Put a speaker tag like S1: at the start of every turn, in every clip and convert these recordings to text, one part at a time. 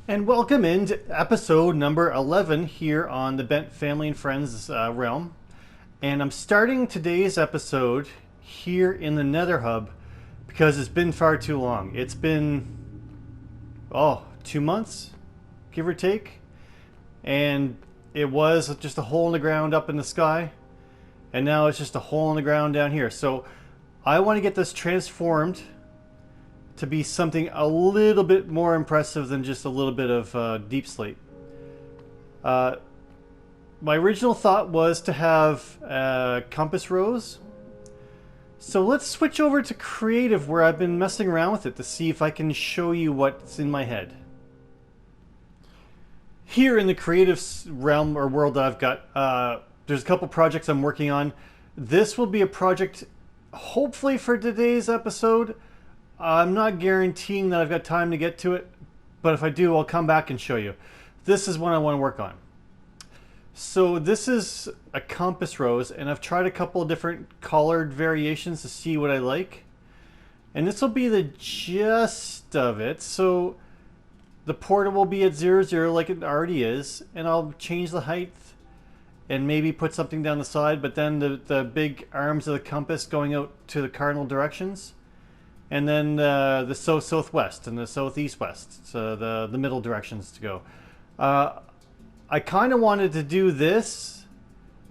S1: And welcome into episode number 11 here on the Bent Family and Friends realm. And I'm starting today's episode here in the Nether Hub because it's been far too long. It's been, 2 months, give or take. And it was just a hole in the ground up in the sky. And now it's just a hole in the ground down here. So I want to get this transformed to be something a little bit more impressive than just a little bit of deep slate. My original thought was to have compass rose. So let's switch over to creative, where I've been messing around with it to see if I can show you what's in my head. Here in the creative realm or world that I've got, there's a couple projects I'm working on. This will be a project hopefully for today's episode. I'm not guaranteeing that I've got time to get to it, but if I do, I'll come back and show you. This is what I want to work on. So this is a compass rose, and I've tried a couple of different colored variations to see what I like. And this will be the gist of it. So the portal will be at 0, 0 like it already is, and I'll change the height and maybe put something down the side, but then the big arms of the compass going out to the cardinal directions. And then the southwest and the southeast west, so the middle directions to go. I kind of wanted to do this,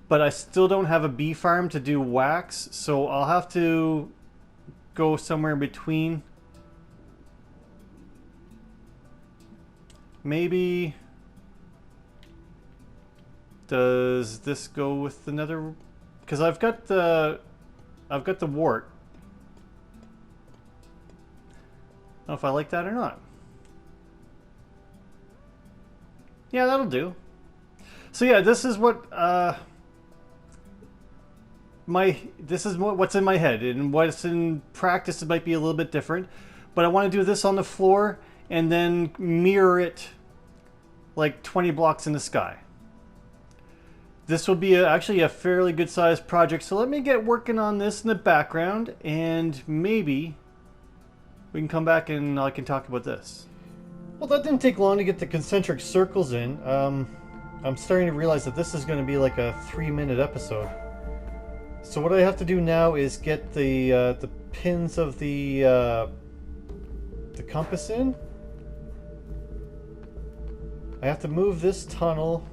S1: but I still don't have a bee farm to do wax, so I'll have to go somewhere in between. Maybe does this go with the nether? Because I've got the wart. I don't know if I like that or not. Yeah, that'll do. So yeah, this is what what's in my head, and what's in practice it might be a little bit different. But I want to do this on the floor and then mirror it like 20 blocks in the sky. This will be actually a fairly good sized project. So let me get working on this in the background, and maybe we can come back and I can talk about this. Well, that didn't take long to get the concentric circles in. I'm starting to realize that this is going to be like a 3-minute episode. So what I have to do now is get the pins of the compass in. I have to move this tunnel,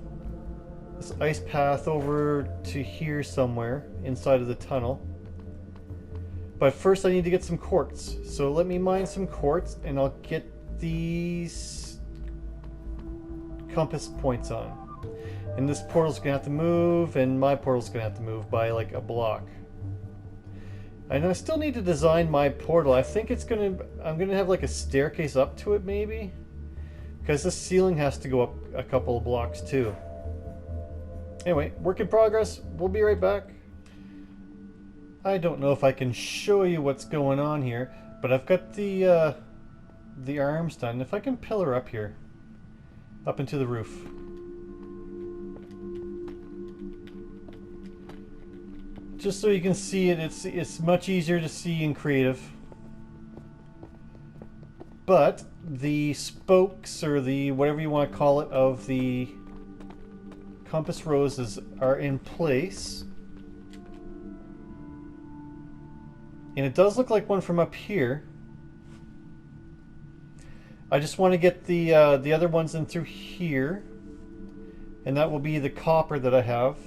S1: this ice path, over to here somewhere inside of the tunnel. But first I need to get some quartz. So let me mine some quartz and I'll get these compass points on. And this portal's gonna have to move, and my portal's gonna have to move by like a block. And I still need to design my portal. I think I'm gonna have like a staircase up to it maybe, because this ceiling has to go up a couple of blocks too. Anyway, work in progress. We'll be right back. I don't know if I can show you what's going on here, but I've got the arms done. If I can pillar up here, up into the roof. Just so you can see it, it's much easier to see in creative. But the spokes, or the whatever you want to call it, of the compass roses are in place. And it does look like one from up here. I just want to get the other ones in through here. And that will be the copper that I have.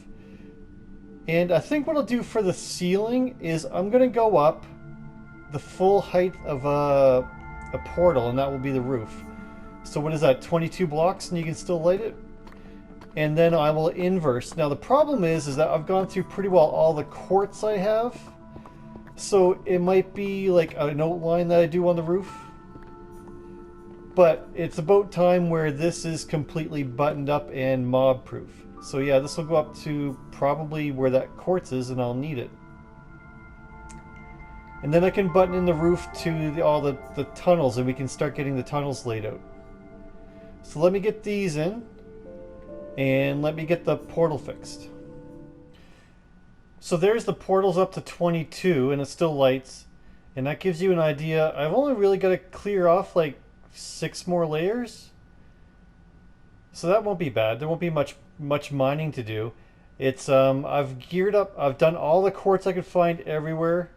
S1: And I think what I'll do for the ceiling is I'm going to go up the full height of a portal, and that will be the roof. So what is that, 22 blocks, and you can still light it? And then I will inverse. Now the problem is that I've gone through pretty well all the quartz I have. So it might be like an outline that I do on the roof. But it's about time where this is completely buttoned up and mob proof. So yeah, this will go up to probably where that quartz is, and I'll need it. And then I can button in the roof to all the tunnels, and we can start getting the tunnels laid out. So let me get these in, and let me get the portal fixed. So there's the portals up to 22, and it still lights. And that gives you an idea. I've only really got to clear off like 6 more layers. So that won't be bad. There won't be much mining to do. It's I've geared up. I've done all the quartz I could find everywhere.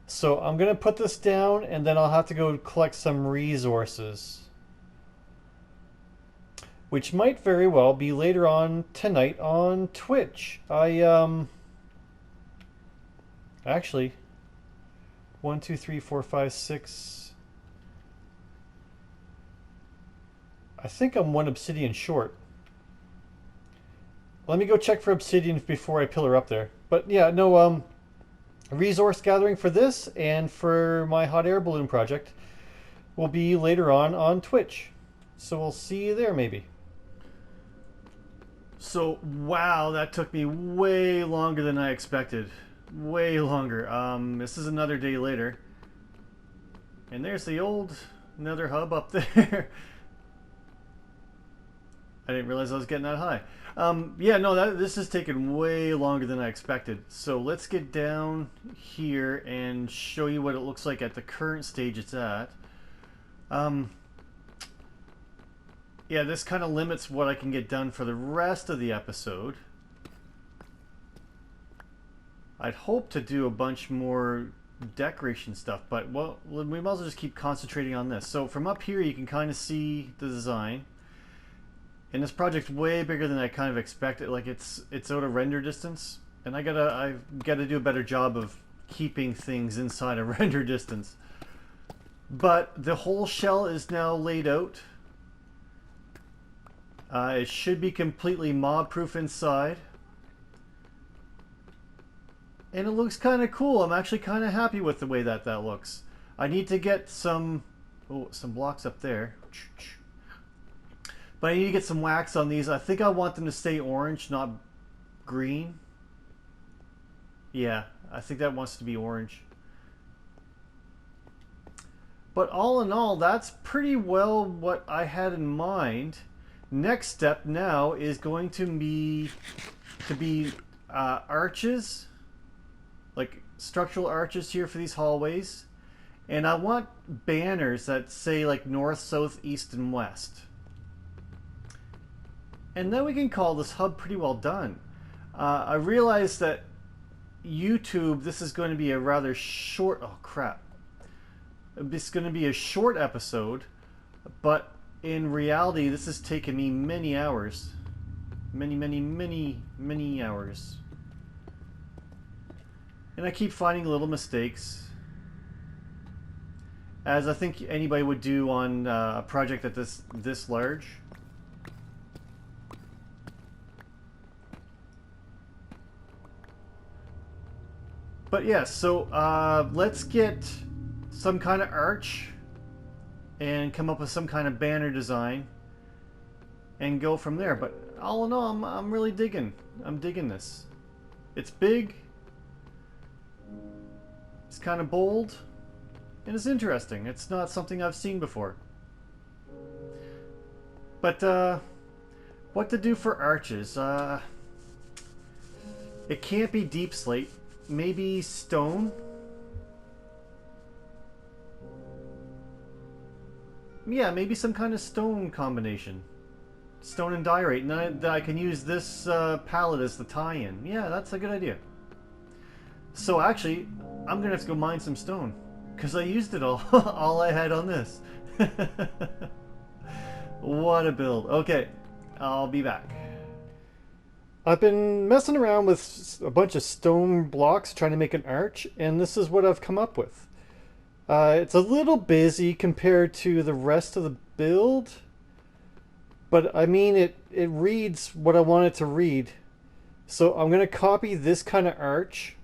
S1: So I'm gonna put this down, and then I'll have to go collect some resources, which might very well be later on tonight on Twitch. Actually, 1, 2, 3, 4, 5, 6. I think I'm 1 obsidian short. Let me go check for obsidian before I pillar up there. But yeah, no, resource gathering for this and for my hot air balloon project will be later on Twitch. So we'll see you there maybe. So, wow, that took me way longer than I expected. Way longer. This is another day later. And there's the old Nether Hub up there. I didn't realize I was getting that high. Yeah, no, this has taken way longer than I expected. So let's get down here and show you what it looks like at the current stage it's at. Yeah, this kind of limits what I can get done for the rest of the episode. I'd hope to do a bunch more decoration stuff, but well, we might as well just keep concentrating on this. So from up here you can kind of see the design. And this project's way bigger than I kind of expected. Like it's out of render distance, and I've gotta do a better job of keeping things inside a render distance. But the whole shell is now laid out. It should be completely mob-proof inside. And it looks kind of cool. I'm actually kind of happy with the way that looks. I need to get some blocks up there. But I need to get some wax on these. I think I want them to stay orange, not green. Yeah, I think that wants to be orange. But all in all, that's pretty well what I had in mind. Next step now is going to be arches, like structural arches here for these hallways. And I want banners that say like north, south, east, and west. And then we can call this hub pretty well done. I realized that YouTube, this is going to be a rather short, oh crap. It's going to be a short episode, but in reality, this has taken me many hours. Many hours. And I keep finding little mistakes, as I think anybody would do on a project that this large. But yeah, so let's get some kind of arch and come up with some kind of banner design and go from there. But all in all, I'm really digging this. It's big, it's kind of bold, and it's interesting. It's not something I've seen before. But what to do for arches? It can't be deep slate. Maybe stone? Yeah, maybe some kind of stone combination. Stone and diorite, and I can use this palette as the tie-in. Yeah, that's a good idea. So actually, I'm gonna have to go mine some stone, because I used it all, all I had on this. What a build. Okay, I'll be back. I've been messing around with a bunch of stone blocks trying to make an arch, and this is what I've come up with. It's a little busy compared to the rest of the build, but I mean it reads what I want it to read. So I'm going to copy this kind of arch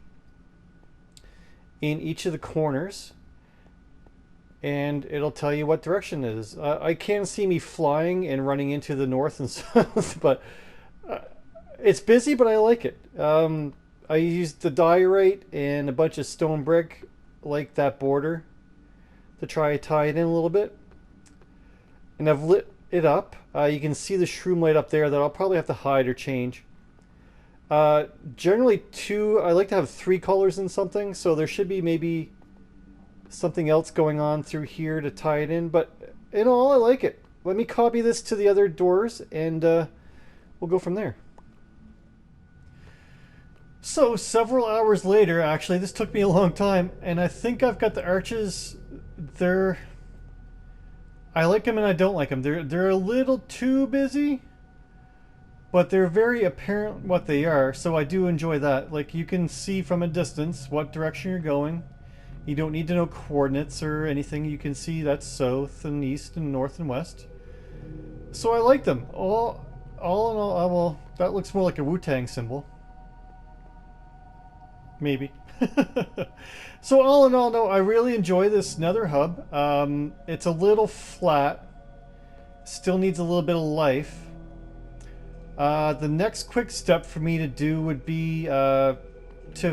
S1: in each of the corners, and it'll tell you what direction it is. I can't see me flying and running into the north and south, but it's busy, but I like it. I used the diorite and a bunch of stone brick, like that border, to try to tie it in a little bit. And I've lit it up. You can see the shroom light up there that I'll probably have to hide or change. Generally I like to have 3 colors in something, so there should be maybe something else going on through here to tie it in, but in all, I like it. let me copy this to the other doors, and we'll go from there. So several hours later, actually, this took me a long time, and I think I've got the arches. I like them and I don't like them. They're a little too busy, but they're very apparent what they are, so I do enjoy that. Like, you can see from a distance what direction you're going. You don't need to know coordinates or anything. You can see that's south and east and north and west. So I like them. All in all, well, that looks more like a Wu-Tang symbol. Maybe. So all in all, no, I really enjoy this Nether Hub. It's a little flat. Still needs a little bit of life. The next quick step for me to do would be to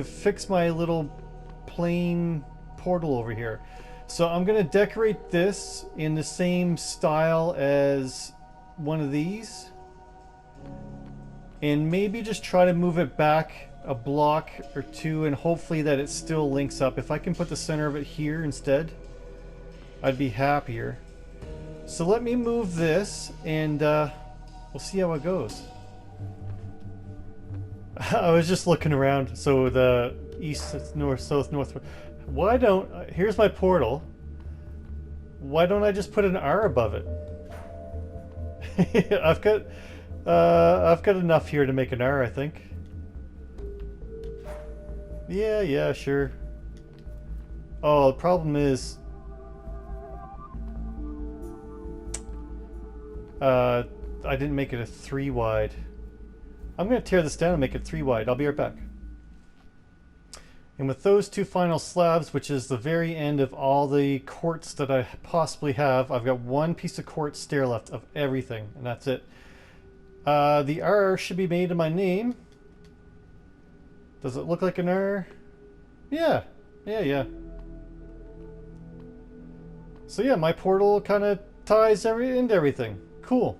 S1: fix my little plain portal over here. So I'm going to decorate this in the same style as one of these. And maybe just try to move it back a block or two, and hopefully that it still links up. If I can put the center of it here instead, I'd be happier. So let me move this, and we'll see how it goes. I was just looking around. So the east, north, south, north. Why don't... here's my portal. Why don't I just put an R above it? I've got enough here to make an R, I think. Yeah, sure. Oh, the problem is... I didn't make it a 3 wide. I'm going to tear this down and make it 3 wide. I'll be right back. And with those 2 final slabs, which is the very end of all the quartz that I possibly have, I've got 1 piece of quartz stair left of everything, and that's it. The R should be made in my name. Does it look like an R? Yeah. So yeah, my portal kind of ties into everything. Cool.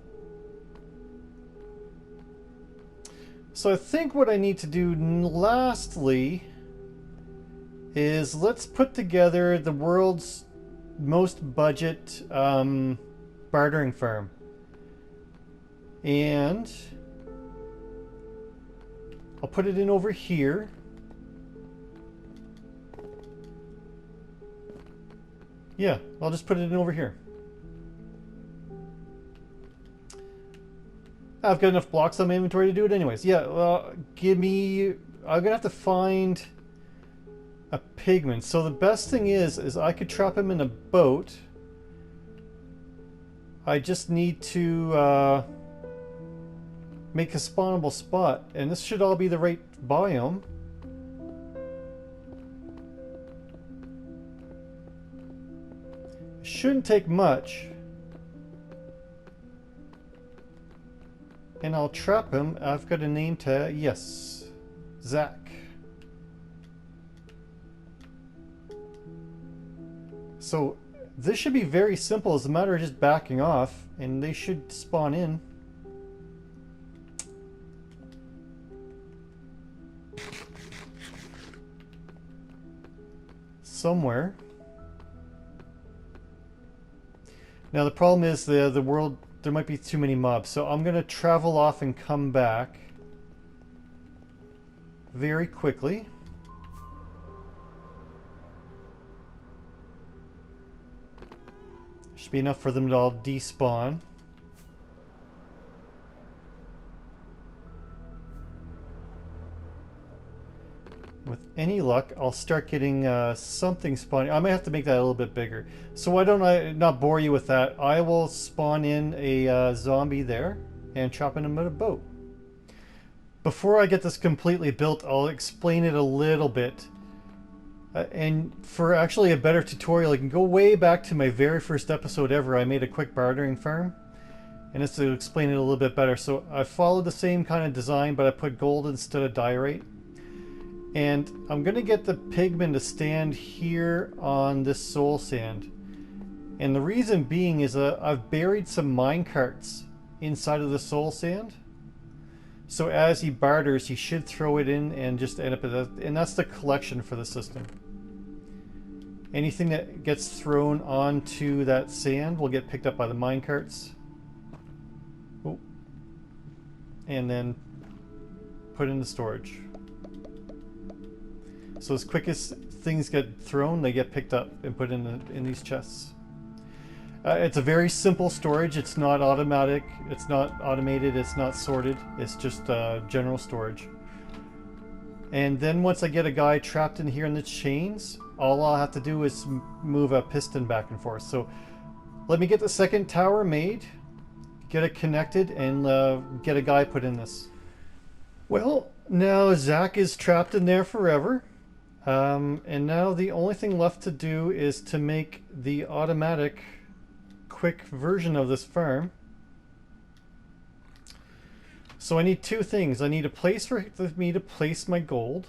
S1: So I think what I need to do lastly is let's put together the world's most budget bartering farm. And I'll put it in over here. Yeah, I'll just put it in over here. I've got enough blocks on my inventory to do it anyways. Yeah, well, I'm gonna have to find a pigman. So the best thing is I could trap him in a boat. I just need to make a spawnable spot, and this should all be the right biome. Shouldn't take much. And I'll trap him. I've got a name tag. Yes. Zach. So this should be very simple. It's a matter of just backing off, and they should spawn in. Somewhere. Now the problem is the world, there might be too many mobs, so I'm gonna travel off and come back very quickly. Should be enough for them to all despawn. With any luck, I'll start getting something spawning. I might have to make that a little bit bigger. So why don't I not bore you with that? I will spawn in a zombie there and chop in him with a boat. Before I get this completely built, I'll explain it a little bit. And for actually a better tutorial, I can go way back to my very first episode ever. I made a quick bartering farm. And it's to explain it a little bit better. So I followed the same kind of design, but I put gold instead of diorite. And I'm going to get the pigman to stand here on this soul sand. And the reason being is I've buried some mine carts inside of the soul sand. So as he barters, he should throw it in and just end up at that. And that's the collection for the system. Anything that gets thrown onto that sand will get picked up by the mine carts. Oh. And then put into storage. So as quick as things get thrown, they get picked up and put in these chests. It's a very simple storage. It's not automatic. It's not automated. It's not sorted. It's just general storage. And then once I get a guy trapped in here in the chains, all I'll have to do is move a piston back and forth. So let me get the second tower made, get it connected, and get a guy put in this. Well, now Zach is trapped in there forever. And now the only thing left to do is to make the automatic quick version of this farm. So I need two things. I need a place for me to place my gold.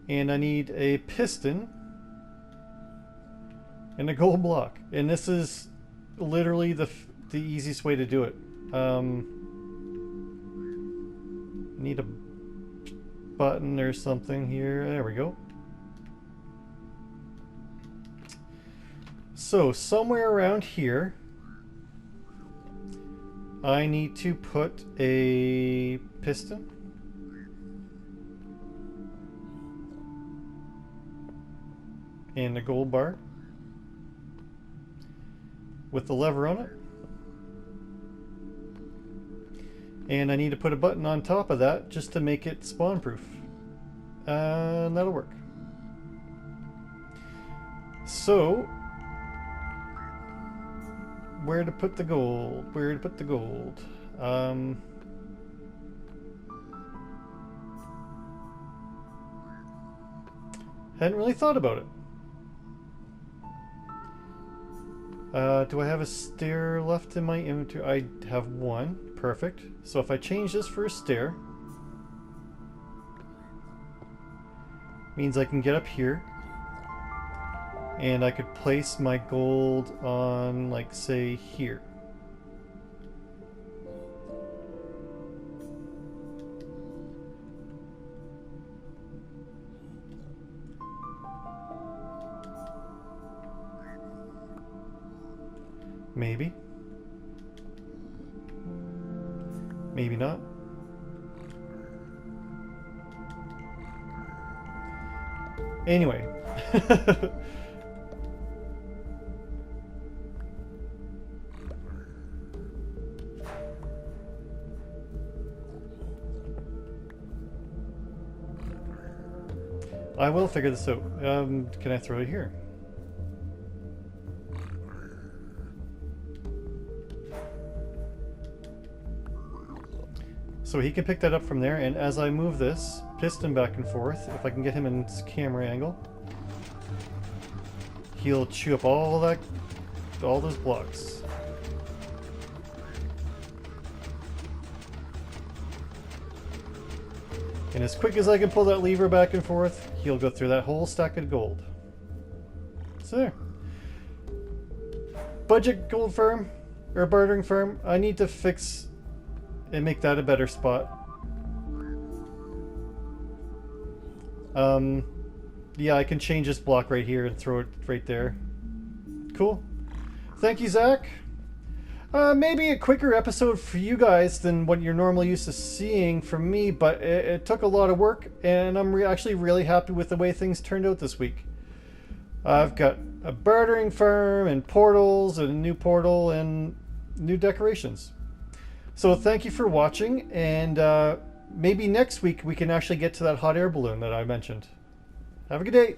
S1: And I need a piston and a gold block. And this is literally the easiest way to do it. Need a button or something here. There we go. So somewhere around here, I need to put a piston. And a gold bar with the lever on it. And I need to put a button on top of that just to make it spawn proof. And that'll work. So, where to put the gold? Where to put the gold? Hadn't really thought about it. Do I have a stair left in my inventory? I have one. Perfect. So if I change this for a stair, means I can get up here and I could place my gold on, like, say, here. Maybe. Maybe not. Anyway. I will figure this out. Can I throw it here? So he can pick that up from there, and as I move this piston back and forth, if I can get him in this camera angle, he'll chew up all those blocks. And as quick as I can pull that lever back and forth, he'll go through that whole stack of gold. So there. Budget gold farm, or bartering farm. I need to fix and make that a better spot. Yeah, I can change this block right here and throw it right there. Cool. Thank you, Zach. Maybe a quicker episode for you guys than what you're normally used to seeing from me, but it took a lot of work, and I'm actually really happy with the way things turned out this week. I've got a bartering farm and portals and a new portal and new decorations. So thank you for watching, and maybe next week we can actually get to that hot air balloon that I mentioned. Have a good day.